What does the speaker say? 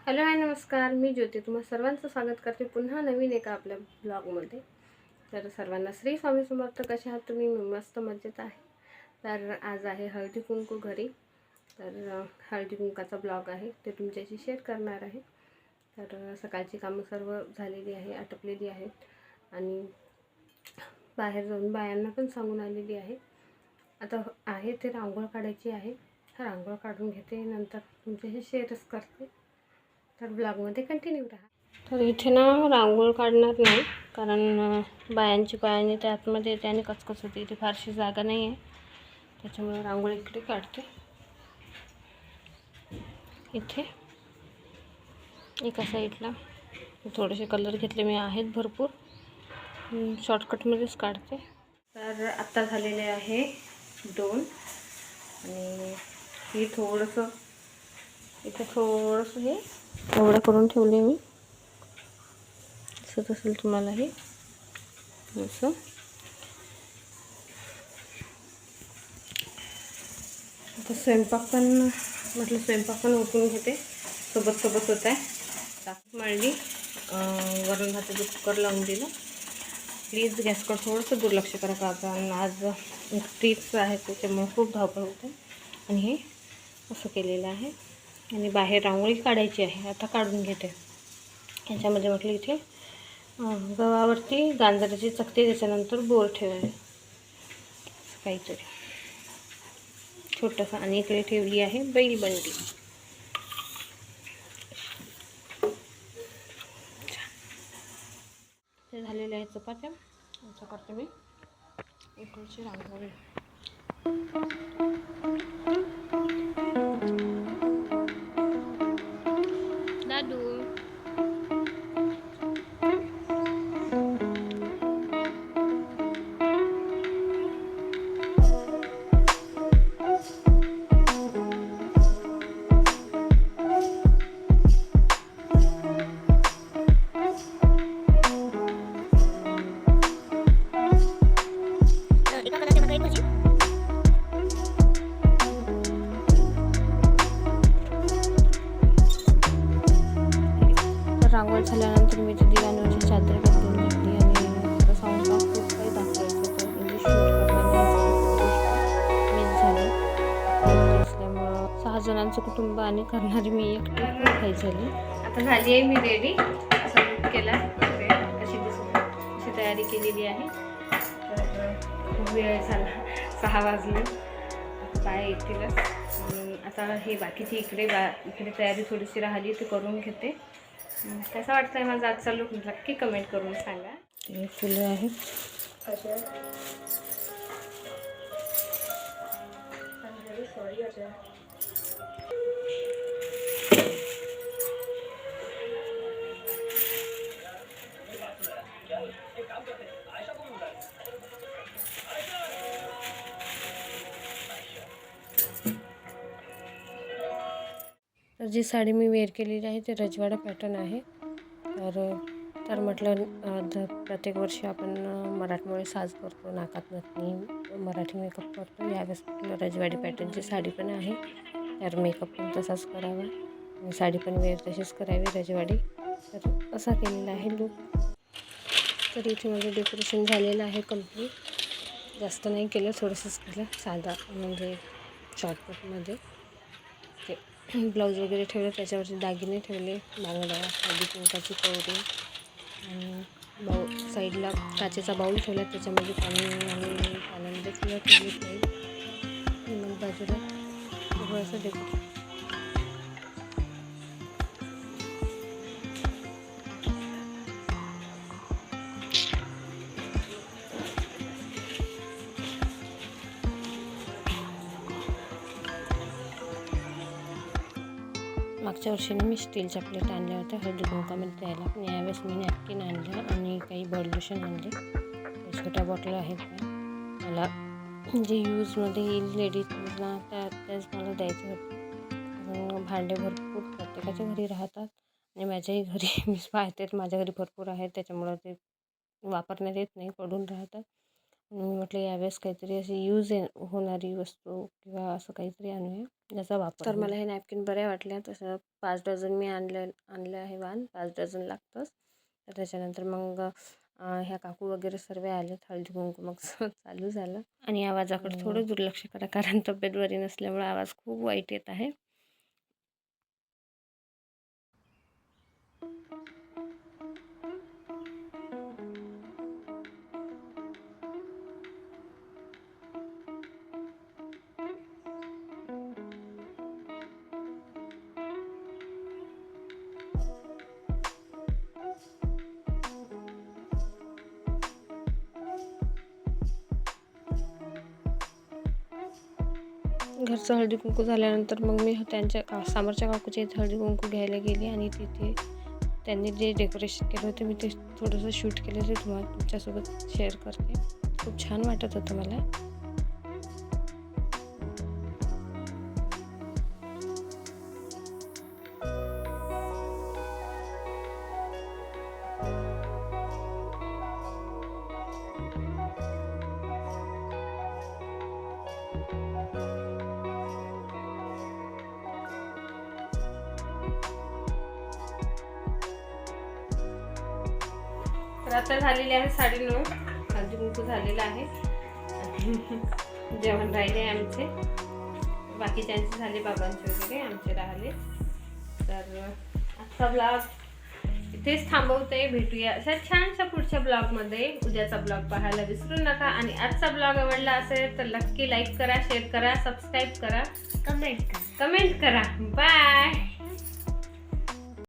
Hello hi नमस्कार, मी ज्योती तुम्हा सर्वांचं स्वागत करते पुन्हा नवीन एका आपल्या ब्लॉगमध्ये. तर सर्वांना श्री स्वामी समर्थ. कशा आहात तुम्ही? मस्त मजेत आहे. तर आज आहे हळदी कुंकू घरी. तर हळदी कुंकाचा ब्लॉग आहे, ते तुमच्याशी शेअर करणार आहे. तर सकाळची कामं सर्व झालेली आहे, आटपलेली आहेत आणि बाहेर जाऊन बायांना पण सांगून आलेली आहे. आता आहे ते रांगोळ काढायची आहे. रांगोळ काढून घेते, नंतर तुमच्याशी शेअरच करते. तर ब्लॉगमध्ये कंटिन्यू राहा. तर इथे ना रांगोळ काढणार नाही, कारण बायांची पायाने त्या आतमध्ये येते आणि कचकच होते. इथे फारशी जागा नाही आहे, त्याच्यामुळे रांगोळी इकडे काढते. इथे एका साईडला थोडेसे कलर घेतले मी, आहेत भरपूर, शॉर्टकटमध्येच काढते. तर आत्ता झालेले आहे 2 आणि हे थोडंसं इथे थोडंसं हे एवढं करून ठेवले मी. दिसत असेल तुम्हाला हे असं. आता स्वयंपाक पण म्हटलं, स्वयंपाक पण उठून घेते, सोबत होत आहे. ताक मळली, वरण भाताचं कुकर लावून दिलं. प्लीज गॅसकडे थोडंसं दुर्लक्ष करा, कारण आज एकटीच आहे, त्याच्यामुळे खूप धावपळ होते. आणि हे असं केलेलं आहे आणि बाहेर रांगोळी काढायची आहे, आता काढून घेते. ह्याच्यामध्ये म्हटलं इथे गव्हावरती गांजराची चकती, त्याच्यानंतर बोर ठेवावे काहीतरी छोटंसं. आणि इकडे ठेवली आहे बैलबंडी. ते झालेले आहे चपात्या. असं करते मी इकडची रांगोळी. दादू रांगोळी झाल्यानंतर मी ती दिवाणवरची चादर बदलून घेतली आणि आता साऊंड खूप काही दाखवायचं होतं, म्हणजे शूट मिस झाली. एकटी असल्यामुळं 6 जणांचं कुटुंब आणि करणारी मी एकटी काही झाली. आता झाली आहे मी रेडी. असा लूक केला, कशी दिसत अशी तयारी केलेली आहे. तर खूप वेळ झाला, 6 वाजले. बाय येतीलच. आता हे बाकीची इकडे तयारी थोडीशी राहिली, ती करून घेते. कसा वाटतंय माझा आजचा लूक नक्की कमेंट करून सांगा. हे फुलं आहेत, तर जी साडी मी वेअर केलेली आहे ते रजवाडा पॅटर्न आहे. तर म्हटलं प्रत्येक वर्षी आपण मराठमोळी साज करतो, नाकात नथनी, मराठी मेकअप करतो. यावेळेस रजवाडी पॅटर्नची साडी पण आहे, तर मेकअप पण तसाच करावा आणि साडी पण वेअर तशीच करावी रजवाडी. तर असा केलेला आहे लूक. तर इथे माझं डेकोरेशन झालेलं आहे कंप्लीट. जास्त नाही केलं, थोडंसंच केलं, साधा म्हणजे शॉर्टकटमध्ये. ते ब्लाऊज वगैरे ठेवलं, त्याच्यावरचे दागिने ठेवले, बांगड्या, हळदी कुंकाची कवरी आणि साईडला काचेचा बाऊल ठेवला, त्याच्यामध्ये पाणी आणि पाण्यामध्ये फुलं ठेवली. आणि मग बाजूला सगळं असं डेकोरेशन. मागच्या वर्षीने मी स्टीलच्या प्लेट आणल्या होत्या हळदी कुंकामध्ये द्यायला, पण यावेळेस मी नॅपकिन आणलं आणि काही बॉडी लोशन आणले. छोट्या बॉटल आहेत मला, जे यूजमध्ये येईल लेडीजना, त्याच मला द्यायचे होते. भांडे भरपूर प्रत्येकाच्या घरी राहतात आणि माझ्याही घरी मी पाहते माझ्या घरी भरपूर आहेत, त्याच्यामुळं ते वापरण्यात येत नाही, पडून राहतात. मी म्हटलं यावेळेस काहीतरी अशी यूज होणारी वस्तू किंवा असं काहीतरी आणूया ज्याचा वापर. तर मला हे नॅपकिन बरे वाटले. तसं 5 डझन मी आणलं आहे वाण. 5 डझन लागतंच. तर त्याच्यानंतर मग ह्या काकू वगैरे सर्व आलेत. हळदी कुंकू मग चालू झालं. आणि आवाजाकडे थोडं दुर्लक्ष करा, कारण तब्येत बरी नसल्यामुळे आवाज खूप वाईट येत आहे. घरचं हळदी कुंकू झाल्यानंतर मग मी त्यांच्या समोरच्या काकूच्या इथे हळदी कुंकू घ्यायला गेली आणि तिथे त्यांनी जे डेकोरेशन केलं होतं मी ते थोडंसं शूट केलं, ते तुमच्यासोबत शेअर करते. खूप छान वाटत होतं मला. तर आता झालेली आहे 9:30. हळदी कुंकू झालेलं आहे. जेवण राहिले आमचे, बाकीच्यांचे झाले, बाबांचे वगैरे, आमचे राहिले. तर आजचा ब्लॉग इथेच थांबवते. भेटूया अशा छानशा पुढच्या ब्लॉगमध्ये. उद्याचा ब्लॉग पाहायला विसरू नका. आणि आजचा ब्लॉग आवडला असेल तर नक्की लाईक करा, शेअर करा, सबस्क्राईब करा, कमेंट करा. बाय.